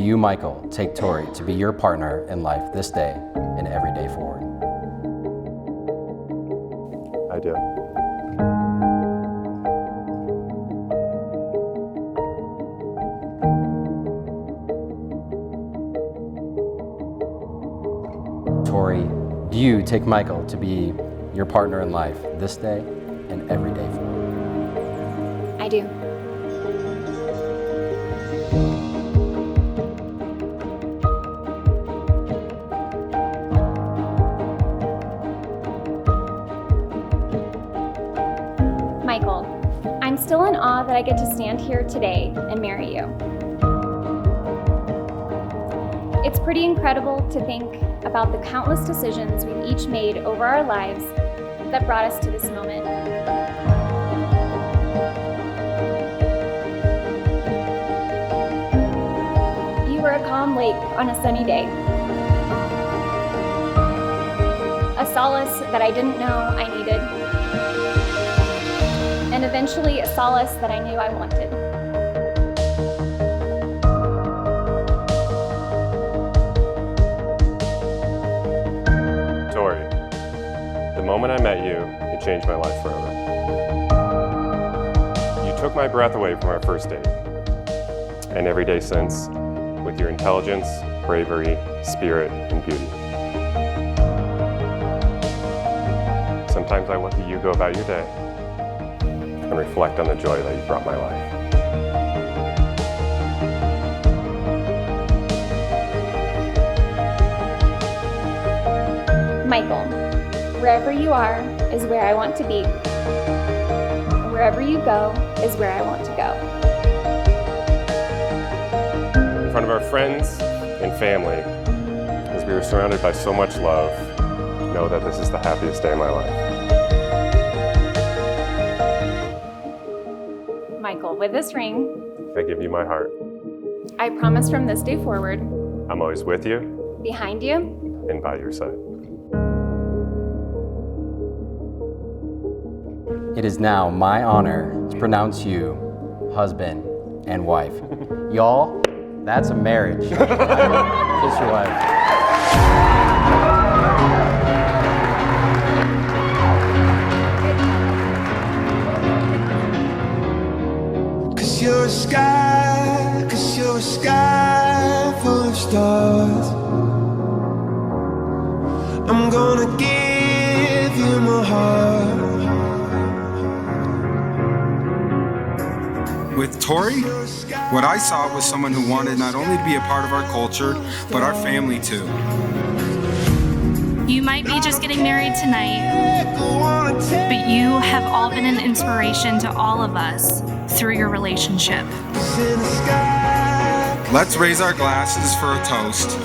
do you, Michael, take Tori to be your partner in life this day and every day forward? I do. Tori, do you take Michael to be your partner in life this day and every day forward? I do. Michael, I'm still in awe that I get to stand here today and marry you. It's pretty incredible to think about the countless decisions we've each made over our lives that brought us to this moment. You were a calm lake on a sunny day, a solace that I didn't know I needed, and eventually a solace that I knew I wanted. Tori, the moment I met you, it changed my life forever. You took my breath away from our first date, and every day since, with your intelligence, bravery, spirit, and beauty. Sometimes I look at you go about your day and reflect on the joy that you brought my life. Michael, wherever you are is where I want to be. Wherever you go is where I want to go. In front of our friends and family, as we were surrounded by so much love, know that this is the happiest day of my life. Michael, with this ring, I give you my heart. I promise from this day forward, I'm always with you behind you, and by your side. It is now my honor to pronounce you husband and wife. Y'all, that's a marriage. Kiss your wife. Cause you're a sky full of stars. I'm gonna give you my heart. With Tori, what I saw was someone who wanted not only to be a part of our culture, but our family too. You might be just getting married tonight, but you have all been an inspiration to all of us through your relationship. Let's raise our glasses for a toast.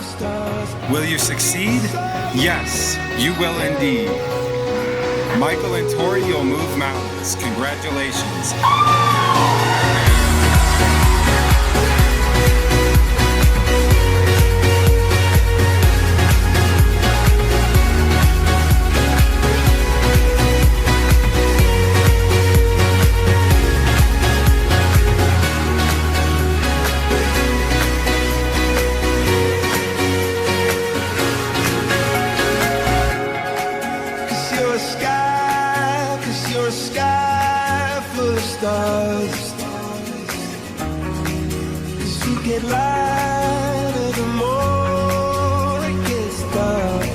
Will you succeed? Yes, you will indeed. Michael and Tori, you'll move mountains. Congratulations. Cause you're a sky full of stars. As you get lighter, the more it gets dark.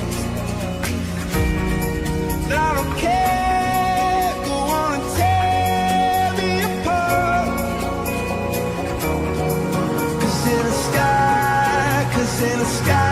I don't care, go on and tear me apart. Cause in the sky